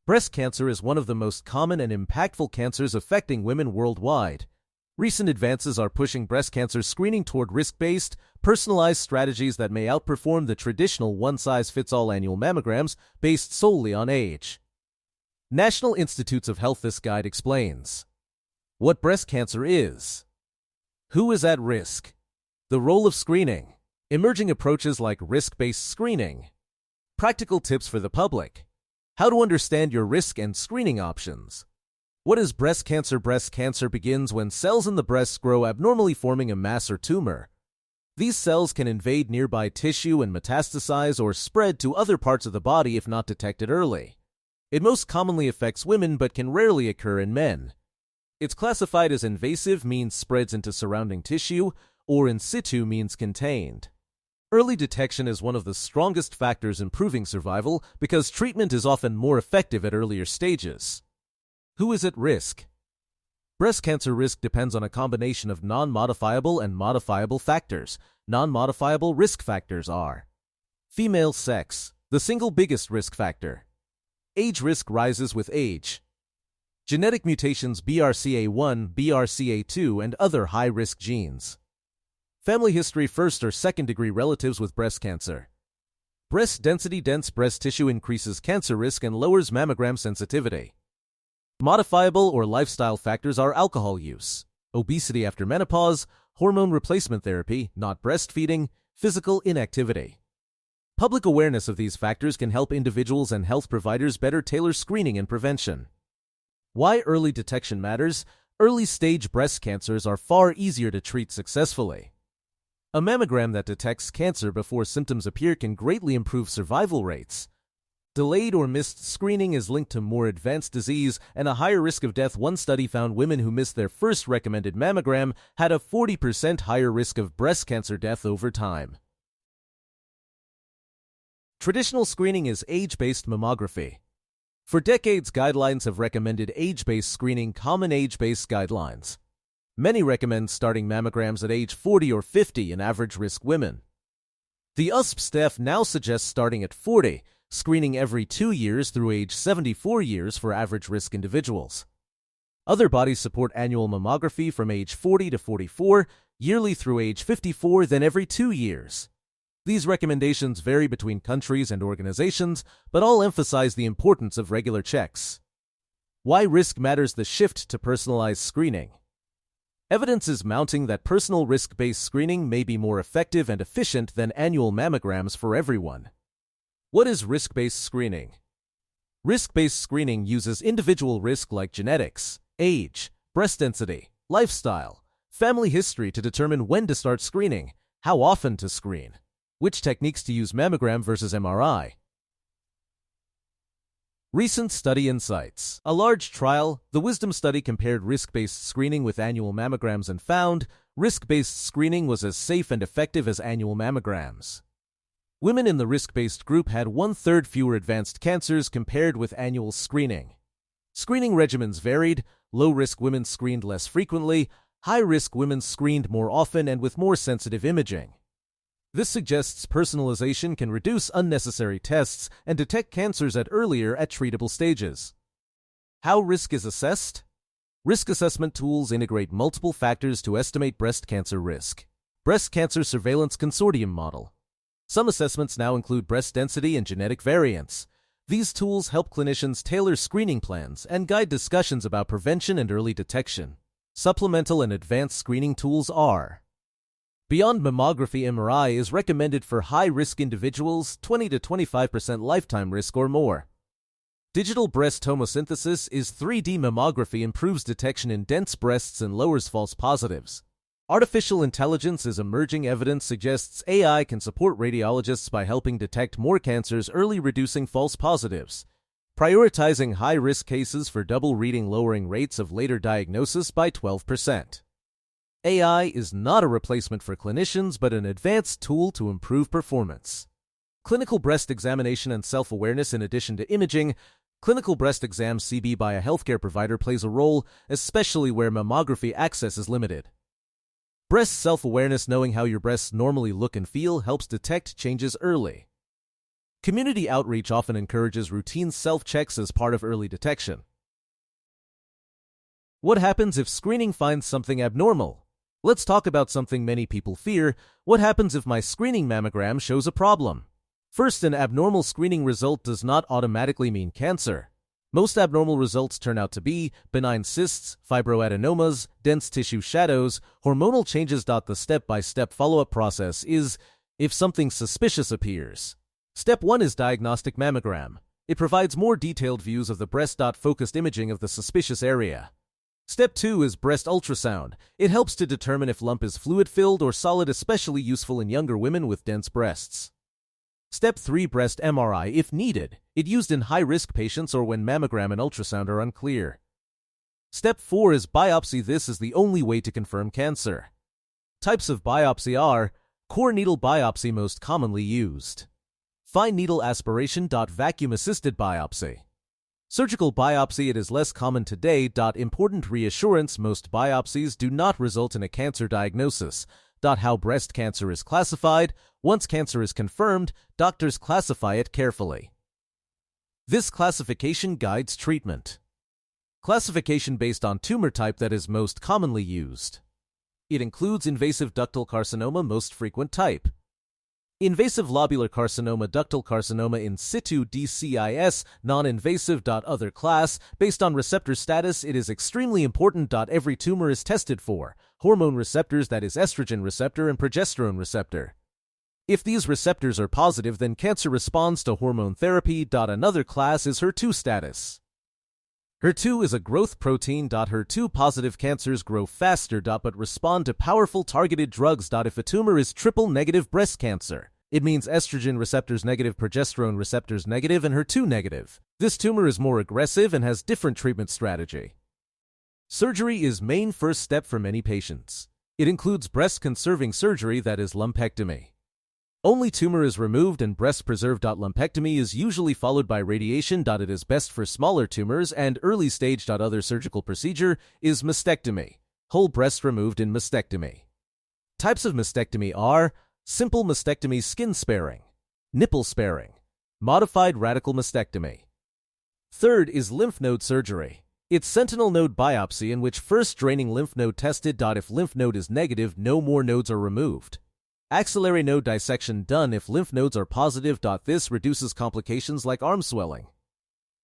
Breast cancer is one of the most common and impactful cancers affecting women worldwide. Recent advances are pushing breast cancer screening toward risk-based, personalized strategies that may outperform the traditional one-size-fits-all annual mammograms based solely on age. National Institutes of Health. This guide explains what breast cancer is, who is at risk, the role of screening, emerging approaches like risk-based screening, practical tips for the public, how to understand your risk and screening options. What is breast cancer? Breast cancer begins when cells in the breast grow abnormally, forming a mass or tumor. These cells can invade nearby tissue and metastasize or spread to other parts of the body if not detected early. It most commonly affects women but can rarely occur in men. It's classified as invasive, means spreads into surrounding tissue, or in situ, means contained. Early detection is one of the strongest factors improving survival because treatment is often more effective at earlier stages. Who is at risk? Breast cancer risk depends on a combination of non-modifiable and modifiable factors. Non-modifiable risk factors are female sex, the single biggest risk factor. Age risk rises with age. Genetic mutations BRCA1, BRCA2, and other high-risk genes. Family history, first or second-degree relatives with breast cancer. Breast density, dense breast tissue increases cancer risk and lowers mammogram sensitivity. Modifiable or lifestyle factors are alcohol use, obesity after menopause, hormone replacement therapy, not breastfeeding, physical inactivity. Public awareness of these factors can help individuals and health providers better tailor screening and prevention. Why early detection matters? Early-stage breast cancers are far easier to treat successfully. A mammogram that detects cancer before symptoms appear can greatly improve survival rates. Delayed or missed screening is linked to more advanced disease and a higher risk of death. One study found women who missed their first recommended mammogram had a 40% higher risk of breast cancer death over time. Traditional screening is age-based mammography. For decades, guidelines have recommended age-based screening, common age-based guidelines. Many recommend starting mammograms at age 40 or 50 in average-risk women. The USP staff now suggests starting at 40, screening every 2 years through age 74 years for average-risk individuals. Other bodies support annual mammography from age 40 to 44, yearly through age 54, then every 2 years. These recommendations vary between countries and organizations, but all emphasize the importance of regular checks. Why risk matters? The shift to personalized screening. Evidence is mounting that personal risk-based screening may be more effective and efficient than annual mammograms for everyone. What is risk-based screening? Risk-based screening uses individual risk like genetics, age, breast density, lifestyle, family history to determine when to start screening, how often to screen, which techniques to use, mammogram versus MRI. Recent study insights. A large trial, the Wisdom study, compared risk-based screening with annual mammograms and found risk-based screening was as safe and effective as annual mammograms. Women in the risk-based group had 1/3 fewer advanced cancers compared with annual screening. Screening regimens varied. Low-risk women screened less frequently, high-risk women screened more often and with more sensitive imaging. This suggests personalization can reduce unnecessary tests and detect cancers earlier at treatable stages. How risk is assessed? Risk assessment tools integrate multiple factors to estimate breast cancer risk. Breast Cancer Surveillance Consortium model. Some assessments now include breast density and genetic variants. These tools help clinicians tailor screening plans and guide discussions about prevention and early detection. Supplemental and advanced screening tools are: beyond mammography, MRI is recommended for high-risk individuals, 20 to 25% lifetime risk or more. Digital breast tomosynthesis is 3D mammography, improves detection in dense breasts and lowers false positives. Artificial intelligence is emerging evidence suggests AI can support radiologists by helping detect more cancers early, reducing false positives. Prioritizing high-risk cases for double reading, lowering rates of later diagnosis by 12%. AI is not a replacement for clinicians, but an advanced tool to improve performance. Clinical breast examination and self-awareness. In addition to imaging, clinical breast exam CB by a healthcare provider plays a role, especially where mammography access is limited. Breast self-awareness, knowing how your breasts normally look and feel, helps detect changes early. Community outreach often encourages routine self-checks as part of early detection. What happens if screening finds something abnormal? Let's talk about something many people fear. What happens if my screening mammogram shows a problem? First, an abnormal screening result does not automatically mean cancer. Most abnormal results turn out to be benign cysts, fibroadenomas, dense tissue shadows, hormonal changes. The step-by-step follow-up process is if something suspicious appears. Step 1 is diagnostic mammogram. It provides more detailed views of the breast. Focused imaging of the suspicious area. Step 2 is breast ultrasound. It helps to determine if lump is fluid-filled or solid, especially useful in younger women with dense breasts. Step 3, breast MRI, if needed. It used in high-risk patients or when mammogram and ultrasound are unclear. Step 4 is biopsy. This is the only way to confirm cancer. Types of biopsy are core needle biopsy, most commonly used. Fine needle aspiration. Vacuum-assisted biopsy. Surgical biopsy. It is less common today. Important reassurance: most biopsies do not result in a cancer diagnosis. How breast cancer is classified: once cancer is confirmed, doctors classify it carefully. This classification guides treatment. Classification based on tumor type that is most commonly used. It includes invasive ductal carcinoma, most frequent type. Invasive lobular carcinoma, ductal carcinoma in situ, DCIS, non-invasive. Other class, based on receptor status. It is extremely important. Every tumor is tested for hormone receptors, that is estrogen receptor and progesterone receptor. If these receptors are positive, then cancer responds to hormone therapy. Another class is HER2 status. HER2 is a growth protein. HER2 positive cancers grow faster but respond to powerful targeted drugs. If a tumor is triple negative breast cancer, it means estrogen receptors negative, progesterone receptors negative, and HER2 negative. This tumor is more aggressive and has different treatment strategy. Surgery is main first step for many patients. It includes breast conserving surgery, that is lumpectomy. Only tumor is removed and breast preserved. Lumpectomy is usually followed by radiation. It is best for smaller tumors and early stage. Other surgical procedure is mastectomy. Whole breast removed in mastectomy. Types of mastectomy are simple mastectomy, skin sparing, nipple sparing, modified radical mastectomy. Third is lymph node surgery. It's sentinel node biopsy, in which first draining lymph node tested. If lymph node is negative, no more nodes are removed. Axillary node dissection done if lymph nodes are positive. This reduces complications like arm swelling.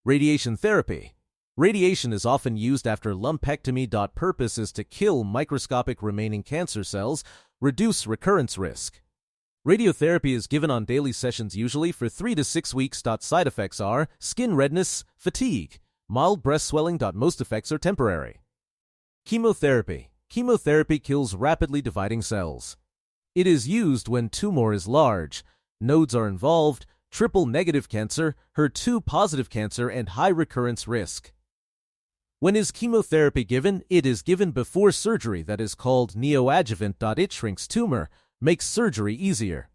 Radiation therapy. Radiation is often used after lumpectomy. Purpose is to kill microscopic remaining cancer cells, reduce recurrence risk. Radiotherapy is given on daily sessions, usually for 3 to 6 weeks. Side effects are skin redness, fatigue, mild breast swelling. Most effects are temporary. Chemotherapy. Chemotherapy kills rapidly dividing cells. It is used when tumor is large, nodes are involved, triple negative cancer, HER2 positive cancer, and high recurrence risk. When is chemotherapy given? It is given before surgery, that is called neoadjuvant. It shrinks tumor, makes surgery easier.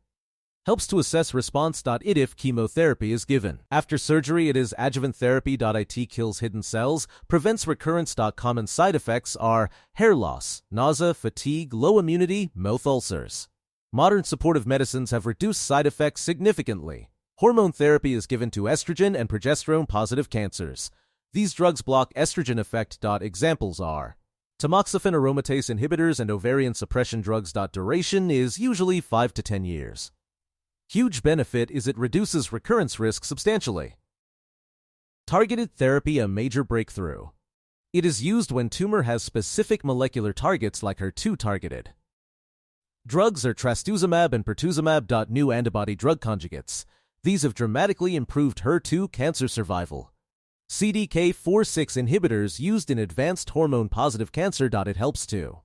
Helps to assess response. If chemotherapy is given after surgery, it is adjuvant therapy. It kills hidden cells, prevents recurrence. Common side effects are hair loss, nausea, fatigue, low immunity, mouth ulcers. Modern supportive medicines have reduced side effects significantly. Hormone therapy is given to estrogen and progesterone positive cancers. These drugs block estrogen effect. Examples are tamoxifen aromatase inhibitors and ovarian suppression drugs. Duration is usually 5 to 10 years. Huge benefit is it reduces recurrence risk substantially. Targeted therapy, a major breakthrough. It is used when tumor has specific molecular targets like HER2 targeted. Drugs are trastuzumab and pertuzumab. New antibody drug conjugates. These have dramatically improved HER2 cancer survival. CDK4/6 inhibitors used in advanced hormone-positive cancer. It helps to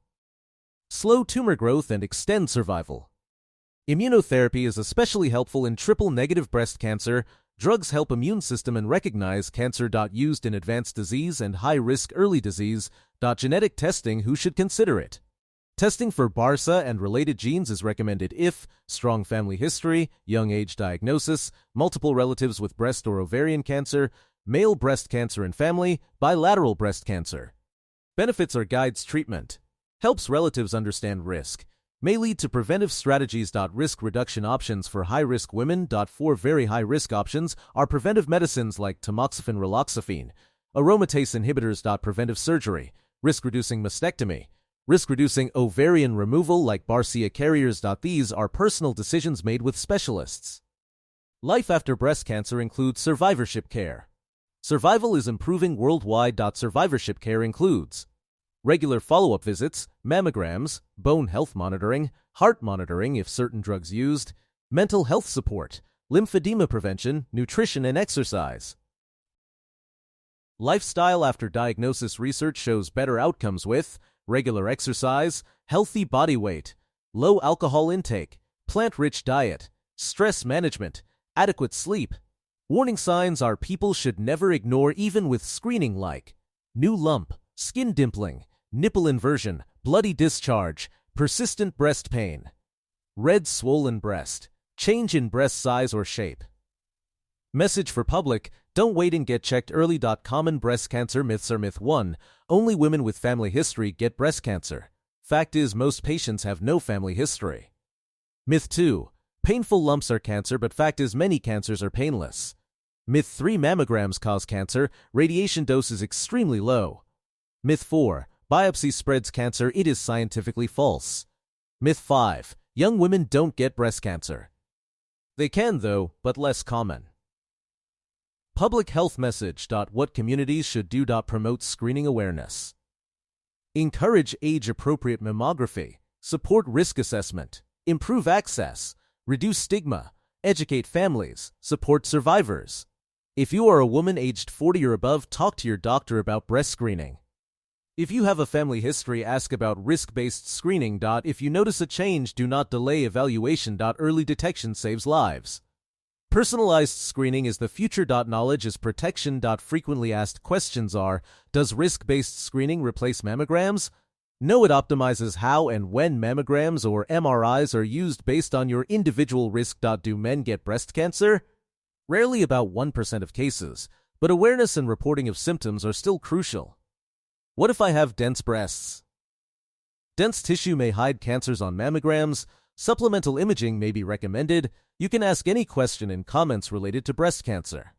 slow tumor growth and extend survival. Immunotherapy is especially helpful in triple-negative breast cancer. Drugs help immune system and recognize cancer. Used in advanced disease and high-risk early disease. Genetic testing, who should consider it? Testing for BRCA and related genes is recommended if strong family history, young age diagnosis, multiple relatives with breast or ovarian cancer, male breast cancer in family, bilateral breast cancer. Benefits are guides treatment. Helps relatives understand risk. may lead to preventive strategies. Risk reduction options for high-risk women. 4 very high-risk options are preventive medicines like tamoxifen, raloxifene, aromatase inhibitors. Preventive surgery, risk-reducing mastectomy, risk-reducing ovarian removal like BRCA carriers. These are personal decisions made with specialists. Life after breast cancer includes survivorship care. Survival is improving worldwide. Survivorship care includes regular follow-up visits, mammograms, bone health monitoring, heart monitoring if certain drugs used, mental health support, lymphedema prevention, nutrition and exercise. Lifestyle after diagnosis research shows better outcomes with regular exercise, healthy body weight, low alcohol intake, plant-rich diet, stress management, adequate sleep. Warning signs are people should never ignore even with screening like new lump, skin dimpling, nipple inversion, bloody discharge, persistent breast pain, red swollen breast, change in breast size or shape. Message for public: don't wait and get checked early. Common breast cancer myths are myth 1. Only women with family history get breast cancer. Fact is, most patients have no family history. Myth 2. Painful lumps are cancer, but fact is many cancers are painless. Myth 3. Mammograms cause cancer. Radiation dose is extremely low. Myth 4. Biopsy spreads cancer. It is scientifically false. Myth 5. Young women don't get breast cancer. They can though, but less common. Public health message. What communities should do. Promote screening awareness. Encourage age-appropriate mammography. Support risk assessment. Improve access. Reduce stigma. Educate families. Support survivors. If you are a woman aged 40 or above, talk to your doctor about breast screening. If you have a family history, ask about risk-based screening. If you notice a change, do not delay evaluation. Early detection saves lives. Personalized screening is the future. Knowledge is protection. Frequently asked questions are: does risk-based screening replace mammograms? No, it optimizes how and when mammograms or MRIs are used based on your individual risk. Do men get breast cancer? Rarely, about 1% of cases, but awareness and reporting of symptoms are still crucial. What if I have dense breasts? Dense tissue may hide cancers on mammograms. Supplemental imaging may be recommended. You can ask any question in comments related to breast cancer.